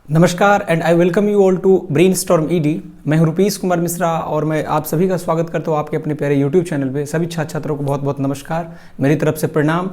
नमस्कार and I welcome you all to brainstorm ED. मैं हूं रुपेश कुमार मिश्रा और मैं आप सभी का स्वागत करता हूं आपके अपने प्यारे यूट्यूब चैनल पे। सभी छात्र छात्रों को बहुत बहुत नमस्कार, मेरी तरफ से प्रणाम।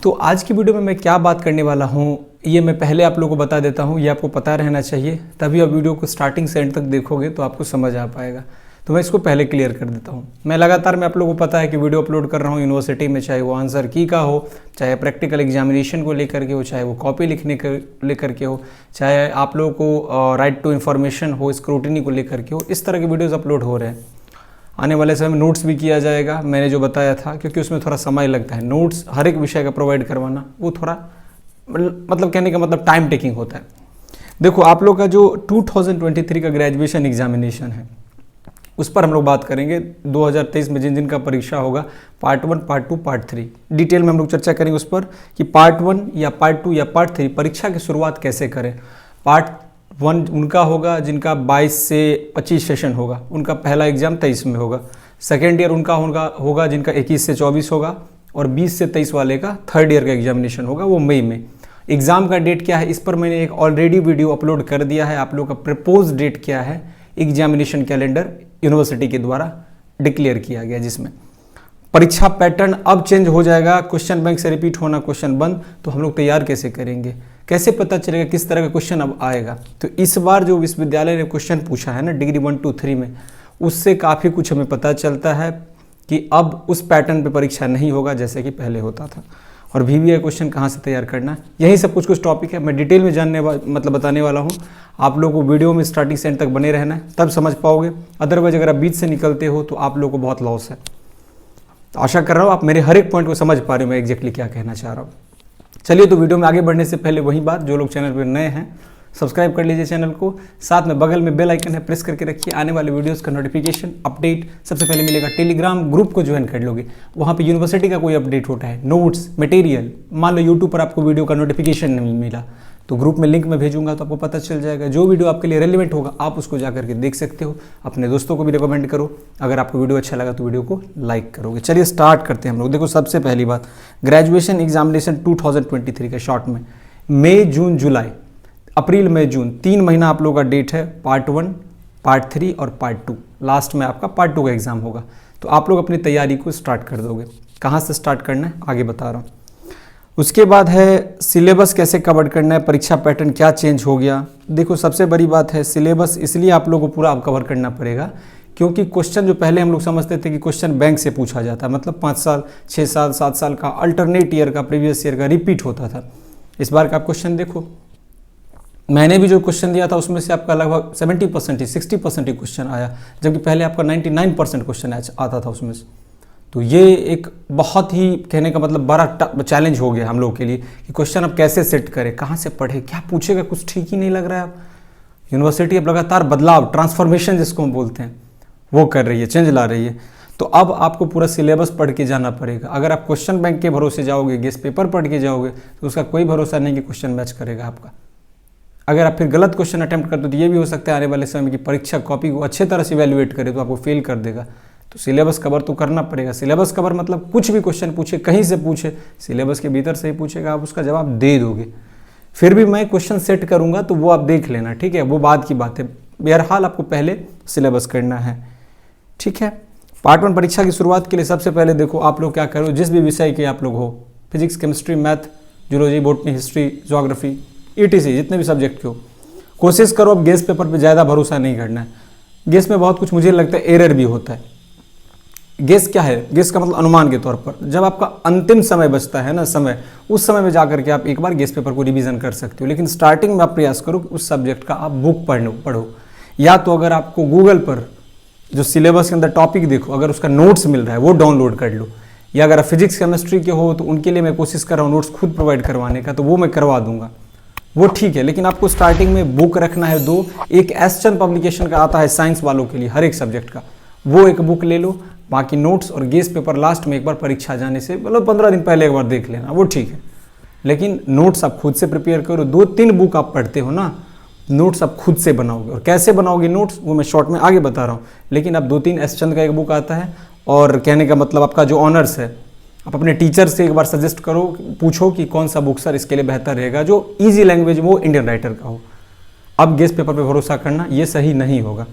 तो आज की वीडियो में मैं क्या बात करने वाला हूं ये मैं पहले आप लोगों को बता देता हूं, ये आपको पता रहना चाहिए, तभी आप वीडियो को स्टार्टिंग से एंड तक देखोगे तो आपको समझ आ पाएगा। तो मैं इसको पहले क्लियर कर देता हूँ। मैं लगातार आप लोगों को पता है कि वीडियो अपलोड कर रहा हूँ यूनिवर्सिटी में, चाहे वो आंसर की का हो, चाहे प्रैक्टिकल एग्जामिनेशन को लेकर के हो, चाहे वो कॉपी लिखने के लेकर के हो, चाहे आप लोगों को राइट टू इन्फॉर्मेशन हो, स्क्रूटिनी को लेकर के हो, इस तरह के वीडियोज़ अपलोड हो रहे हैं। आने वाले समय में नोट्स भी किया जाएगा, मैंने जो बताया था, क्योंकि उसमें थोड़ा समय लगता है। नोट्स हर एक विषय का प्रोवाइड करवाना वो थोड़ा मतलब कहने का मतलब टाइम टेकिंग होता है। देखो आप लोग का जो 2023 का ग्रेजुएशन एग्जामिनेशन है उस पर हम लोग बात करेंगे। 2023 में जिन जिन का परीक्षा होगा, पार्ट 1, पार्ट 2, पार्ट 3 डिटेल में हम लोग चर्चा करेंगे उस पर कि पार्ट 1 या पार्ट 2 या पार्ट 3 परीक्षा की शुरुआत कैसे करें। पार्ट 1 उनका होगा जिनका 22 से 25 सेशन होगा, उनका पहला एग्जाम 23 में होगा। सेकेंड ईयर उनका होगा जिनका 21 से 24 होगा, और 20 से 23 वाले का थर्ड ईयर का एग्जामिनेशन होगा, वो मई में। एग्ज़ाम का डेट क्या है इस पर मैंने एक ऑलरेडी वीडियो अपलोड कर दिया है। आप लोग का प्रपोज डेट क्या है, एग्जामिनेशन कैलेंडर यूनिवर्सिटी के द्वारा डिक्लेयर किया गया, जिसमें परीक्षा पैटर्न अब चेंज हो जाएगा। क्वेश्चन बैंक से रिपीट होना, क्वेश्चन बंद, तो हम लोग तैयार कैसे करेंगे, कैसे पता चलेगा किस तरह का क्वेश्चन अब आएगा। तो इस बार जो विश्वविद्यालय ने क्वेश्चन पूछा है ना डिग्री 1, 2, 3 में, उससे काफ़ी कुछ हमें पता चलता है कि अब उस पैटर्न पे परीक्षा नहीं होगा जैसे कि पहले होता था। और VVI क्वेश्चन कहाँ से तैयार करना, यही सब कुछ टॉपिक है। मैं डिटेल में बताने वाला हूँ। आप लोगों को वीडियो में स्टार्टिंग से एंड तक बने रहना है, तब समझ पाओगे। अदरवाइज अगर आप बीच से निकलते हो तो आप लोगों को बहुत लॉस है। तो आशा कर रहा हूँ आप मेरे हर एक पॉइंट को समझ पा रहे हो मैं एग्जैक्टली क्या कहना चाह रहा हूँ। चलिए, तो वीडियो में आगे बढ़ने से पहले वही बात, जो लोग चैनल पर नए हैं सब्सक्राइब कर लीजिए चैनल को, साथ में बगल में बेल आइकन है प्रेस करके रखिए। आने वाले वीडियोस का नोटिफिकेशन अपडेट सबसे पहले मिलेगा। टेलीग्राम ग्रुप को ज्वाइन कर लोगे, वहाँ पे यूनिवर्सिटी का कोई अपडेट होता है, नोट्स, मटेरियल, मान लो यूट्यूब पर आपको वीडियो का नोटिफिकेशन नहीं मिला तो ग्रुप में लिंक में भेजूंगा तो आपको पता चल जाएगा। जो वीडियो आपके लिए रेलिवेंट होगा आप उसको जा करके देख सकते हो। अपने दोस्तों को भी रिकमेंड करो। अगर आपको वीडियो अच्छा लगा तो वीडियो को लाइक करोगे। चलिए स्टार्ट करते हैं हम लोग। देखो सबसे पहली बात, ग्रेजुएशन एग्जामिनेशन 2023 के शॉर्ट में मई, जून, जुलाई, अप्रैल, मई, जून, 3 महीना आप लोगों का डेट है। पार्ट 1, पार्ट 3 और पार्ट 2, लास्ट में आपका पार्ट 2 का एग्जाम होगा। तो आप लोग अपनी तैयारी को स्टार्ट कर दोगे। कहाँ से स्टार्ट करना है आगे बता रहा हूँ। उसके बाद है सिलेबस कैसे कवर करना है, परीक्षा पैटर्न क्या चेंज हो गया। देखो सबसे बड़ी बात है सिलेबस, इसलिए आप लोगों को पूरा अब कवर करना पड़ेगा, क्योंकि क्वेश्चन जो पहले हम लोग समझते थे कि क्वेश्चन बैंक से पूछा जाता है, मतलब 5 साल, 6 साल, 7 साल का अल्टरनेट ईयर का, प्रीवियस ईयर का रिपीट होता था। इस बार का क्वेश्चन देखो, मैंने भी जो क्वेश्चन दिया था उसमें से आपका लगभग 70% ही, 60% ही क्वेश्चन आया, जबकि पहले आपका 99% क्वेश्चन आता था उसमें से। तो ये एक बहुत ही कहने का मतलब बड़ा चैलेंज हो गया हम लोग के लिए कि क्वेश्चन अब कैसे सेट करें, कहाँ से पढ़े, क्या पूछेगा, कुछ ठीक ही नहीं लग रहा है। अब यूनिवर्सिटी अब लगातार बदलाव, ट्रांसफॉर्मेशन जिसको हम बोलते हैं, वो कर रही है, चेंज ला रही है। तो अब आपको पूरा सिलेबस पढ़ के जाना पड़ेगा। अगर आप क्वेश्चन बैंक के भरोसे जाओगे, गेस्ट पेपर पढ़ के जाओगे, तो उसका कोई भरोसा नहीं कि क्वेश्चन मैच करेगा आपका। अगर आप फिर गलत क्वेश्चन अटेम्प्ट करते हो तो ये भी हो सकता है आने वाले समय में कि परीक्षा कॉपी को अच्छे तरह से इवैल्यूएट करे तो आपको फेल कर देगा। तो सिलेबस कवर तो करना पड़ेगा। सिलेबस कवर मतलब कुछ भी क्वेश्चन पूछे, कहीं से पूछे, सिलेबस के भीतर से ही पूछेगा, आप उसका जवाब दे दोगे। फिर भी मैं क्वेश्चन सेट करूंगा तो वो आप देख लेना, ठीक है, वो बाद की बात है। बहरहाल आपको पहले सिलेबस करना है, ठीक है। पार्ट 1 परीक्षा की शुरुआत के लिए सबसे पहले देखो आप लोग क्या करो, जिस भी विषय के आप लोग हो, physics, chemistry, math, zoology, botany, history, geography, ETC, जितने भी सब्जेक्ट के हो, कोशिश करो अब गेस पेपर पे ज़्यादा भरोसा नहीं करना है। गेस में बहुत कुछ मुझे लगता है एरर भी होता है। गेस क्या है, गेस का मतलब अनुमान के तौर पर। जब आपका अंतिम समय बचता है ना, समय, उस समय में जाकर के आप एक बार गेस पेपर को रिवीजन कर सकते हो। लेकिन स्टार्टिंग में आप प्रयास करो कि उस सब्जेक्ट का आप बुक पढ़ो, या तो अगर आपको गूगल पर जो सिलेबस के अंदर टॉपिक देखो, अगर उसका नोट्स मिल रहा है वो डाउनलोड कर लो, या अगर आप फिजिक्स केमिस्ट्री के हो तो उनके लिए मैं कोशिश कर रहा हूँ नोट्स खुद प्रोवाइड करवाने का, तो वो मैं करवा दूंगा, वो ठीक है। लेकिन आपको स्टार्टिंग में बुक रखना है 2। एक एसचंद पब्लिकेशन का आता है साइंस वालों के लिए हर एक सब्जेक्ट का, वो एक बुक ले लो। बाकी नोट्स और गेस पेपर लास्ट में एक बार परीक्षा जाने से मतलब 15 दिन पहले एक बार देख लेना, वो ठीक है। लेकिन नोट्स आप खुद से प्रिपेयर करो। 2-3 बुक आप पढ़ते हो ना, नोट्स आप खुद से बनाओगे। और कैसे बनाओगे नोट्स वो मैं शॉर्ट में आगे बता रहा हूँ। लेकिन अब 2-3 एसचंद का एक बुक आता है, और कहने का मतलब आपका जो ऑनर्स है, आप अपने टीचर से एक बार सजेस्ट करो, पूछो कि कौन सा बुक सर इसके लिए बेहतर रहेगा, जो इजी लैंग्वेज वो इंडियन राइटर का हो। अब गेस्ट पेपर पे भरोसा करना ये सही नहीं होगा।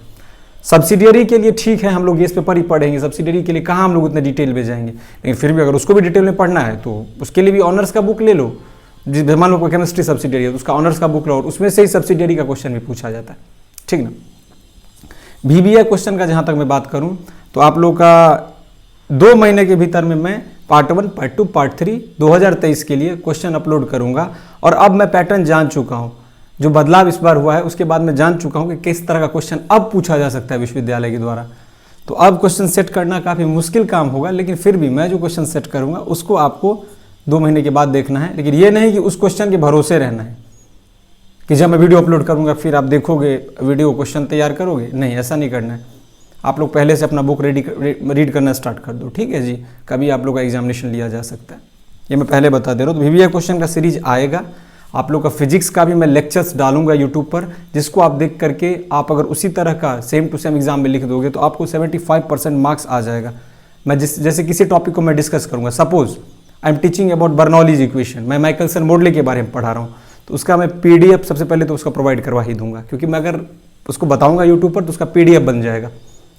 सब्सिडियरी के लिए ठीक है, हम लोग गेस्ट पेपर ही पढ़ेंगे, सब्सिडियरी के लिए कहाँ हम लोग उतने डिटेल में जाएंगे, लेकिन फिर भी अगर उसको भी डिटेल में पढ़ना है तो उसके लिए भी ऑनर्स का बुक ले लो। जिस मान लो कोई केमिस्ट्री सब्सिडियरी है तो उसका ऑनर्स का बुक लो और उसमें से ही सब्सिडियरी का क्वेश्चन भी पूछा जाता है, ठीक ना। VBA क्वेश्चन का जहाँ तक मैं बात करूँ तो आप लोग का 2 महीने के भीतर में मैं पार्ट 1, पार्ट 2, पार्ट 3 2023 के लिए क्वेश्चन अपलोड करूँगा। और अब मैं पैटर्न जान चुका हूँ, जो बदलाव इस बार हुआ है उसके बाद मैं जान चुका हूँ कि किस तरह का क्वेश्चन अब पूछा जा सकता है विश्वविद्यालय के द्वारा। तो अब क्वेश्चन सेट करना काफ़ी मुश्किल काम होगा, लेकिन फिर भी मैं जो क्वेश्चन सेट करूँगा उसको आपको 2 महीने के बाद देखना है। लेकिन ये नहीं कि उस क्वेश्चन के भरोसे रहना है कि जब मैं वीडियो अपलोड करूँगा फिर आप देखोगे वीडियो क्वेश्चन तैयार करोगे, नहीं, ऐसा नहीं करना है। आप लोग पहले से अपना बुक रीड करना स्टार्ट कर दो, ठीक है जी। कभी आप लोग का एग्जामिनेशन लिया जा सकता है, ये मैं पहले बता दे रहा हूँ। तो VBA क्वेश्चन का सीरीज आएगा। आप लोग का फिजिक्स का भी मैं लेक्चर्स डालूंगा यूट्यूब पर, जिसको आप देख करके आप अगर उसी तरह का सेम टू सेम एग्जाम में लिख दोगे तो आपको 75% मार्क्स आ जाएगा। मैं जैसे किसी टॉपिक को मैं डिस्कस करूँगा, suppose I am teaching about Bernoulli's equation, मैं माइकलसन मोडले के बारे में पढ़ा रहा हूँ, तो उसका मैं PDF सबसे पहले तो उसका प्रोवाइड करवा ही दूंगा, क्योंकि मैं अगर उसको बताऊंगा यूट्यूब पर तो उसका PDF बन जाएगा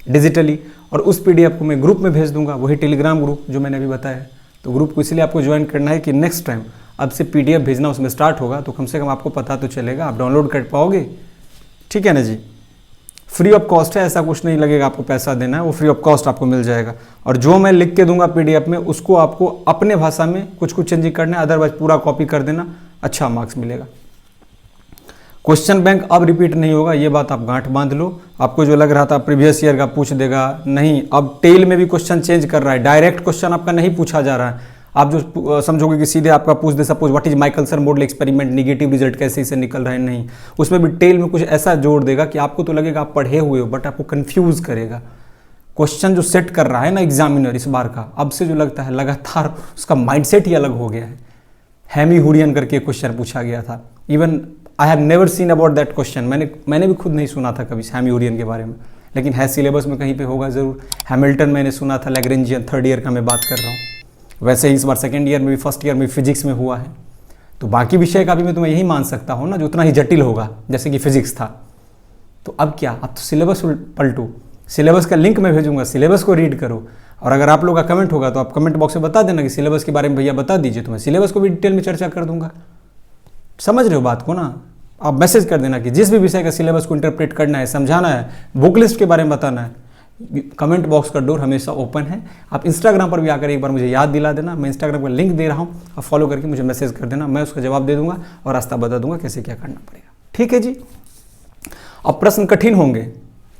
डिजिटली, और उस PDF को मैं ग्रुप में भेज दूंगा, वही टेलीग्राम ग्रुप जो मैंने अभी बताया। तो ग्रुप को इसलिए आपको ज्वाइन करना है कि नेक्स्ट टाइम अब से PDF भेजना उसमें स्टार्ट होगा तो कम से कम आपको पता तो चलेगा, आप डाउनलोड कर पाओगे, ठीक है ना जी। फ्री ऑफ कॉस्ट है, ऐसा कुछ नहीं लगेगा आपको पैसा देना है, वो फ्री ऑफ कॉस्ट आपको मिल जाएगा। और जो मैं लिख के दूंगा PDF में उसको आपको अपने भाषा में कुछ चेंजिंग करना है, अदरवाइज पूरा कॉपी कर देना, अच्छा मार्क्स मिलेगा। क्वेश्चन बैंक अब रिपीट नहीं होगा, ये बात आप गांठ बांध लो। आपको जो लग रहा था प्रीवियस ईयर का पूछ देगा, नहीं, अब टेल में भी क्वेश्चन चेंज कर रहा है, डायरेक्ट क्वेश्चन आपका नहीं पूछा जा रहा है। आप जो समझोगे कि सीधे आपका पूछ दे, suppose what is Michelson model experiment, negative result कैसे इसे निकल रहा है, नहीं, उसमें भी टेल में कुछ ऐसा जोड़ देगा कि आपको तो लगेगा आप पढ़े हुए हो, बट आपको कंफ्यूज करेगा। क्वेश्चन जो सेट कर रहा है ना एग्जामिनर इस बार का, अब से जो लगता है लगातार उसका माइंडसेट ही अलग हो गया है। हैमी हुरियन करके क्वेश्चन पूछा गया था, even I have never seen about that question, मैंने भी खुद नहीं सुना था कभी हैमी हुरियन के बारे में, लेकिन है सिलेबस में कहीं पे होगा ज़रूर। हैमिल्टन मैंने सुना था, लैग्रेंजियन 3rd ईयर का मैं बात कर रहा हूँ। वैसे ही इस बार 2nd ईयर में भी 1st ईयर में फिजिक्स में हुआ है। तो बाकी विषय का भी मैं तुम्हें यही मान सकता हूँ ना, जो उतना ही जटिल होगा जैसे कि फिजिक्स था। तो अब क्या, अब तो सिलेबस पलटू, सिलेबस का लिंक मैं भेजूंगा, सिलेबस को रीड करो। और अगर आप लोग का कमेंट होगा तो आप कमेंट बॉक्स में बता देना कि सिलेबस के बारे में भैया बता दीजिए, तो मैं सिलेबस को भी डिटेल में चर्चा कर दूंगा। समझ रहे हो बात को ना। आप मैसेज कर देना कि जिस भी विषय का सिलेबस को इंटरप्रेट करना है, समझाना है, बुक लिस्ट के बारे में बताना है, कमेंट बॉक्स का डोर हमेशा ओपन है। आप इंस्टाग्राम पर भी आकर एक बार मुझे याद दिला देना, मैं इंस्टाग्राम का लिंक दे रहा हूँ, आप फॉलो करके मुझे मैसेज कर देना, मैं उसका जवाब दे दूंगा और रास्ता बता दूंगा कैसे क्या करना पड़ेगा, ठीक है जी। अब प्रश्न कठिन होंगे,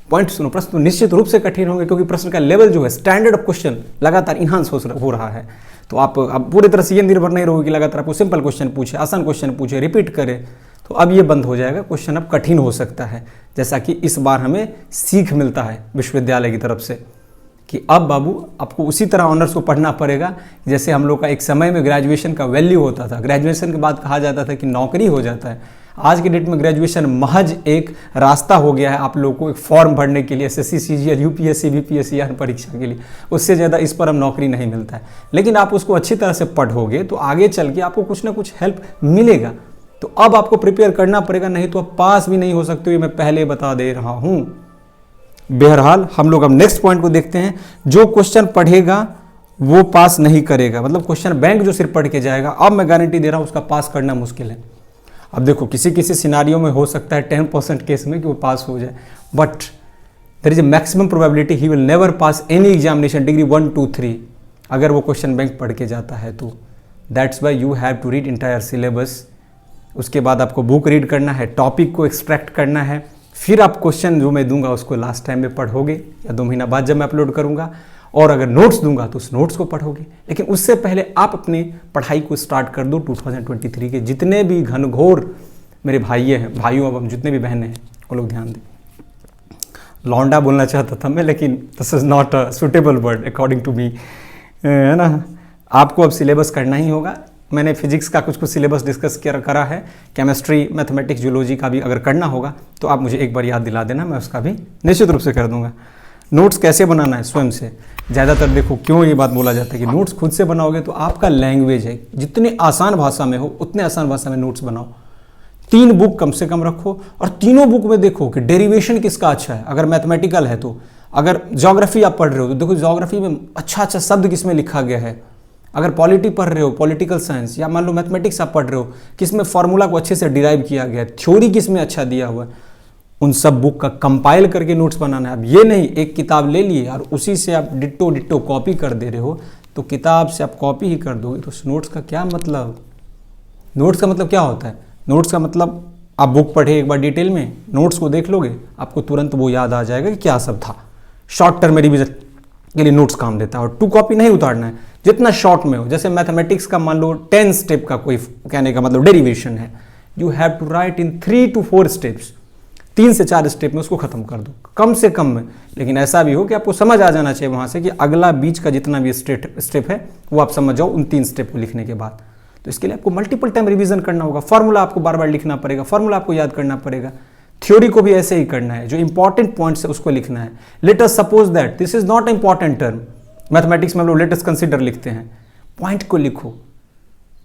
पॉइंट सुनो, प्रश्न तो निश्चित रूप से कठिन होंगे, क्योंकि प्रश्न का लेवल जो है, स्टैंडर्ड ऑफ क्वेश्चन लगातार इन्हांस हो रहा है। तो आप पूरी तरह से ये निर्भर नहीं रहोगे कि लगातार आपको सिंपल क्वेश्चन पूछे, आसान क्वेश्चन पूछे, रिपीट करे। तो अब ये बंद हो जाएगा, क्वेश्चन अब कठिन हो सकता है, जैसा कि इस बार हमें सीख मिलता है विश्वविद्यालय की तरफ से कि अब बाबू आपको उसी तरह ऑनर्स को पढ़ना पड़ेगा जैसे हम लोग का एक समय में ग्रेजुएशन का वैल्यू होता था। ग्रेजुएशन के बाद कहा जाता था कि नौकरी हो जाता है। आज के डेट में ग्रेजुएशन महज एक रास्ता हो गया है आप लोगों को एक फॉर्म भरने के लिए, SSC, CGL, UPSC, BPSC या परीक्षा के लिए। उससे ज़्यादा इस पर हम नौकरी नहीं मिलता है, लेकिन आप उसको अच्छी तरह से पढ़ोगे तो आगे चल के आपको कुछ ना कुछ हेल्प मिलेगा। तो अब आपको प्रिपेयर करना पड़ेगा, नहीं तो आप पास भी नहीं हो सकते, ये मैं पहले बता दे रहा हूं। बहरहाल हम लोग अब नेक्स्ट पॉइंट को देखते हैं। जो क्वेश्चन पढ़ेगा वो पास नहीं करेगा, मतलब क्वेश्चन बैंक जो सिर्फ पढ़ के जाएगा, अब मैं गारंटी दे रहा हूं उसका पास करना मुश्किल है। अब देखो किसी किसी सिनारियों में हो सकता है 10% केस में कि वो पास हो जाए, but there is a maximum probability he will never pass any examination degree 1, 2, 3 अगर वो क्वेश्चन बैंक पढ़ के जाता है तो। That's why you have to read entire syllabus. उसके बाद आपको बुक रीड करना है, टॉपिक को एक्सट्रैक्ट करना है, फिर आप क्वेश्चन जो मैं दूंगा उसको लास्ट टाइम में पढ़ोगे या 2 महीना बाद जब मैं अपलोड करूंगा, और अगर नोट्स दूंगा तो उस नोट्स को पढ़ोगे। लेकिन उससे पहले आप अपनी पढ़ाई को स्टार्ट कर दो। 2023 के जितने भी घनघोर मेरे भाइयों अब जितने भी बहनें हैं वो लोग ध्यान दें। लौंडा बोलना चाहता था मैं, लेकिन this is not a suitable word according to me, है ना। आपको अब सिलेबस करना ही होगा। मैंने फिजिक्स का कुछ सिलेबस डिस्कस करा है, केमिस्ट्री, मैथमेटिक्स, जूलॉजी का भी अगर करना होगा तो आप मुझे एक बार याद दिला देना, मैं उसका भी निश्चित रूप से कर दूंगा। नोट्स कैसे बनाना है स्वयं से, ज़्यादातर देखो क्यों ये बात बोला जाता है कि नोट्स खुद से बनाओगे तो आपका लैंग्वेज है, जितने आसान भाषा में हो उतने आसान भाषा में नोट्स बनाओ। 3 बुक कम से कम रखो और तीनों बुक में देखो कि डेरिवेशन किसका अच्छा है। अगर मैथमेटिकल है तो, अगर ज्योग्राफी आप पढ़ रहे हो तो देखो ज्योग्राफी में अच्छा अच्छा शब्द किसमें लिखा गया है। अगर पॉलिटी पढ़ रहे हो, पॉलिटिकल साइंस, या मान लो मैथमेटिक्स आप पढ़ रहे हो, किसमें फॉर्मूला को अच्छे से डिराइव किया गया है, थ्योरी किसमें अच्छा दिया हुआ है, उन सब बुक का कंपाइल करके नोट्स बनाना है। अब ये नहीं एक किताब ले लिए और उसी से आप डिट्टो डिट्टो कॉपी कर दे रहे हो, तो किताब से आप कॉपी ही कर दोगे तो उस नोट्स का क्या मतलब। नोट्स का मतलब क्या होता है? नोट्स का मतलब आप बुक पढ़े एक बार डिटेल में, नोट्स को देख लोगे, आपको तुरंत वो याद आ जाएगा कि क्या सब था। शॉर्ट टर्म में रिविजन के लिए नोट्स काम देता है और 2 कॉपी नहीं उतारना है, जितना शॉर्ट में हो। जैसे मैथमेटिक्स का मान लो 10 स्टेप का कोई कहने का मतलब डेरिवेशन है, you have to write in 3 to 4 steps, 3 से 4 स्टेप में उसको खत्म कर दो, कम से कम में। लेकिन ऐसा भी हो कि आपको समझ आ जाना चाहिए वहां से कि अगला बीच का जितना भी स्टेप है वो आप समझ जाओ उन 3 स्टेप को लिखने के बाद। तो इसके लिए आपको मल्टीपल टाइम रिवीजन करना होगा, फॉर्मूला आपको बार बार लिखना पड़ेगा, फॉर्मूला आपको याद करना पड़ेगा। थ्योरी को भी ऐसे ही करना है, जो इंपॉर्टेंट पॉइंट्स है उसको लिखना है। Let us suppose that this is not important term, mathematics में हम लोग लेट अस कंसीडर लिखते हैं, पॉइंट को लिखो।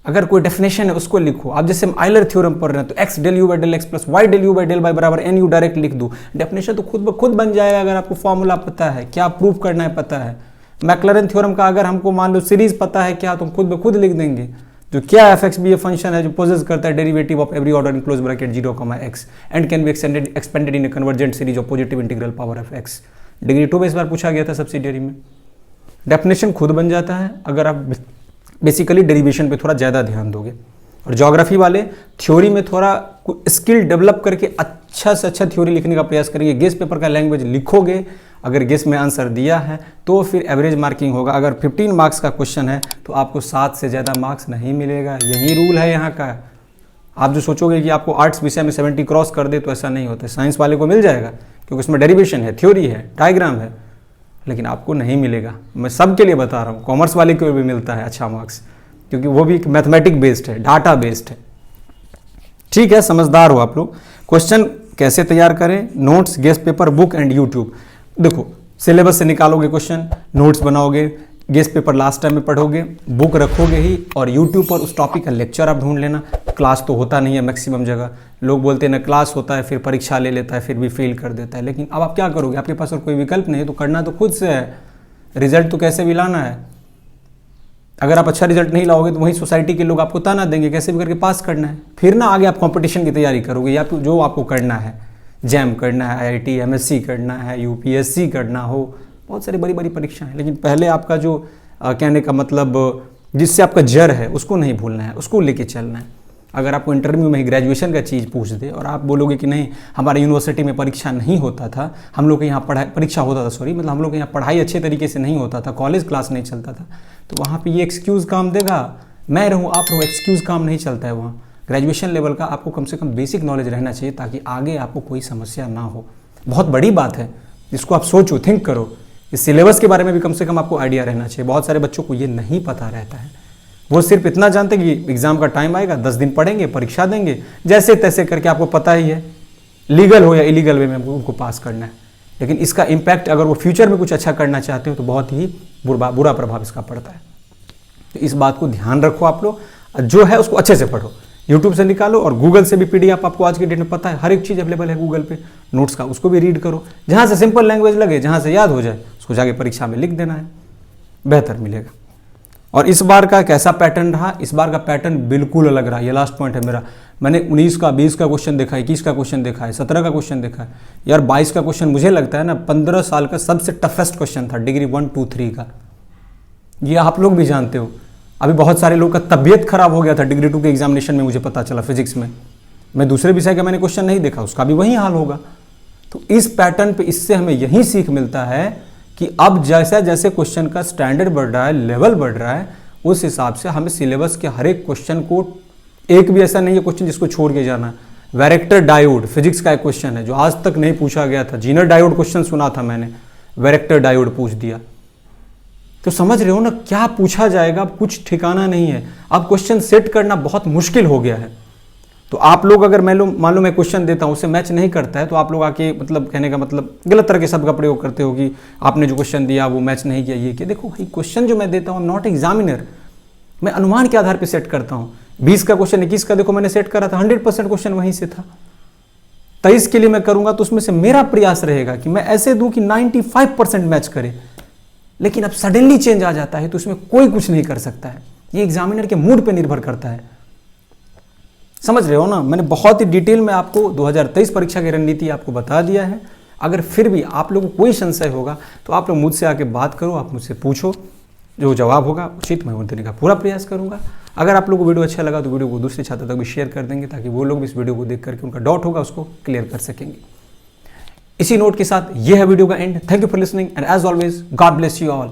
अगर कोई डेफिनेशन है उसको लिखो। आप जैसे हम आइलर थ्योरम पढ़ रहे हैं तो x del u by del x plus y del u by del y बराबर n u डायरेक्ट लिख दो, डेफिनेशन तो खुद ब खुद बन जाएगा अगर आपको फॉर्मूला पता है, क्या प्रूव करना है पता है। मैक्लरन थ्योरम का अगर हमको मान लो सीरीज पता है क्या, तो हम खुद ब खुद लिख देंगे। जो क्या fx भी ये फंक्शन है जो पोजेस करता है derivative of every order in close bracket 0, x and can be expanded in A convergent series of positive integral power of x। Degree 2 में इस बार पूछा गया था सब्सिडियरी में। डेफिनेशन खुद बन जाता है अगर आप बेसिकली डेरिवेशन पे थोड़ा ज़्यादा ध्यान दोगे। और ज्योग्राफी वाले थ्योरी में थोड़ा स्किल डेवलप करके अच्छा से अच्छा थ्योरी लिखने का प्रयास करेंगे। गेस पेपर का लैंग्वेज लिखोगे, अगर गेस में आंसर दिया है तो फिर एवरेज मार्किंग होगा। अगर 15 मार्क्स का क्वेश्चन है तो आपको 7 से ज़्यादा मार्क्स नहीं मिलेगा, यही रूल है यहाँ का। आप जो सोचोगे कि आपको आर्ट्स विषय में 70 क्रॉस कर दे तो ऐसा नहीं होता है। साइंस वाले को मिल जाएगा क्योंकि उसमें डेरिवेशन है, थ्योरी है, डायग्राम है, लेकिन आपको नहीं मिलेगा। मैं सबके लिए बता रहा हूँ, कॉमर्स वाले को भी मिलता है अच्छा मार्क्स, क्योंकि वो भी मैथमेटिक बेस्ड है, डाटा बेस्ड है। ठीक है, समझदार हो आप लोग। क्वेश्चन कैसे तैयार करें? Notes, guess paper, book and YouTube. देखो सिलेबस से निकालोगे क्वेश्चन, नोट्स बनाओगे, गेस पेपर लास्ट टाइम में पढ़ोगे, बुक रखोगे ही, और यूट्यूब पर उस टॉपिक का लेक्चर आप ढूंढ लेना। क्लास तो होता नहीं है मैक्सिमम जगह, लोग बोलते हैं ना क्लास होता है फिर परीक्षा ले लेता है फिर भी फेल कर देता है। लेकिन अब आप क्या करोगे? आपके पास और कोई विकल्प नहीं है, तो करना तो खुद से है। रिजल्ट तो कैसे भी लाना है। अगर आप अच्छा रिजल्ट नहीं लाओगे तो वहीं सोसाइटी के लोग आपको ताना देंगे, कैसे भी करके पास करना है। फिर ना आगे आप कंपटीशन की तैयारी करोगे, या तो जो आपको करना है, जैम करना है, IIT MSc करना है, UPSC करना हो, बहुत सारी बड़ी बड़ी परीक्षा है। लेकिन पहले आपका जो कहने का मतलब जिससे आपका जड़ है उसको नहीं भूलना है, उसको लेके चलना है। अगर आपको इंटरव्यू में ही ग्रेजुएशन का चीज़ पूछ दे और आप बोलोगे कि नहीं हमारे यूनिवर्सिटी में परीक्षा नहीं होता था, हम लोग के यहाँ परीक्षा होता था, सॉरी मतलब हम लोग के यहाँ पढ़ाई अच्छे तरीके से नहीं होता था, कॉलेज क्लास नहीं चलता था, तो वहाँ पे ये एक्सक्यूज़ काम देगा। मैं रहूँ आप रहूँ, एक्सक्यूज़ काम नहीं चलता है वहाँ। ग्रेजुएशन लेवल का आपको कम से कम बेसिक नॉलेज रहना चाहिए ताकि आगे आपको कोई समस्या ना हो। बहुत बड़ी बात है, इसको आप सोचो, थिंक करो। इस सिलेबस के बारे में भी कम से कम आपको आइडिया रहना चाहिए। बहुत सारे बच्चों को ये नहीं पता रहता है, वो सिर्फ इतना जानते कि एग्जाम का टाइम आएगा, 10 दिन पढ़ेंगे, परीक्षा देंगे, जैसे तैसे करके आपको पता ही है लीगल हो या इलीगल वे में उनको पास करना है। लेकिन इसका इम्पैक्ट अगर वो फ्यूचर में कुछ अच्छा करना चाहते हो तो बहुत ही बुरा प्रभाव इसका पड़ता है। तो इस बात को ध्यान रखो आप लोग, जो है उसको अच्छे से पढ़ो, यूट्यूब से निकालो और गूगल से भी PDF आपको आज के डेट में पता है हर एक चीज़ अवेलेबल है गूगल पे। नोट्स का उसको भी रीड करो, जहाँ से सिंपल लैंग्वेज लगे, जहाँ से याद हो जाए उसको जाके परीक्षा में लिख देना है, बेहतर मिलेगा। और इस बार का कैसा पैटर्न रहा? इस बार का पैटर्न बिल्कुल अलग रहा। ये लास्ट पॉइंट है मेरा। मैंने 19 का 20 का क्वेश्चन देखा है, 21 का क्वेश्चन देखा है, 17 का क्वेश्चन देखा है। यार 22 का क्वेश्चन मुझे लगता है ना 15 साल का सबसे टफेस्ट क्वेश्चन था, डिग्री 1 2 3 का। ये आप लोग भी जानते हो। अभी बहुत सारे लोग का तबीयत खराब हो गया था डिग्री 2 के एग्जामिनेशन में, मुझे पता चला फिजिक्स में। मैं दूसरे विषय का मैंने क्वेश्चन नहीं देखा, उसका भी वही हाल होगा। तो इस पैटर्न पे इससे हमें यही सीख मिलता है कि अब जैसा जैसे क्वेश्चन का स्टैंडर्ड बढ़ रहा है, लेवल बढ़ रहा है, उस हिसाब से हमें सिलेबस के हर एक क्वेश्चन को, एक भी ऐसा नहीं है क्वेश्चन जिसको छोड़ के जाना। वैरेक्टर डायोड फिजिक्स का एक क्वेश्चन है जो आज तक नहीं पूछा गया था। जीनर डायोड क्वेश्चन सुना था मैंने, वैरेक्टर डायोड पूछ दिया। तो समझ रहे हो ना क्या पूछा जाएगा, अब कुछ ठिकाना नहीं है। अब क्वेश्चन सेट करना बहुत मुश्किल हो गया है। तो आप लोग अगर मान लो मैं क्वेश्चन देता हूँ उससे मैच नहीं करता है तो आप लोग आके मतलब कहने का मतलब गलत तरह के शब्द का प्रयोग करते हो कि आपने जो क्वेश्चन दिया वो मैच नहीं किया, ये कि देखो भाई क्वेश्चन जो मैं देता हूँ नॉट एग्जामिनर, मैं अनुमान के आधार पर सेट करता हूँ। 20 का क्वेश्चन 21 का देखो मैंने सेट करा था, 100% क्वेश्चन वहीं से था। 23 के लिए मैं करूंगा तो उसमें से मेरा प्रयास रहेगा कि मैं ऐसे दूं कि 95% मैच करे, लेकिन अब सडनली चेंज आ जाता है तो उसमें कोई कुछ नहीं कर सकता है। ये एग्जामिनर के मूड पे निर्भर करता है, समझ रहे हो ना। मैंने बहुत ही डिटेल में आपको 2023 परीक्षा की रणनीति आपको बता दिया है। अगर फिर भी आप लोगों को कोई संशय होगा तो आप लोग मुझसे आके बात करो, आप मुझसे पूछो, जो जवाब होगा उचित मैं देने का पूरा प्रयास करूंगा। अगर आप लोगों को वीडियो अच्छा लगा तो वीडियो को दूसरे छात्रों तक भी शेयर कर देंगे, ताकि वो लोग भी इस वीडियो को देख करके उनका डाउट होगा उसको क्लियर कर सकेंगे। इसी नोट के साथ ये है वीडियो का end. Thank you for listening and as always God bless you all.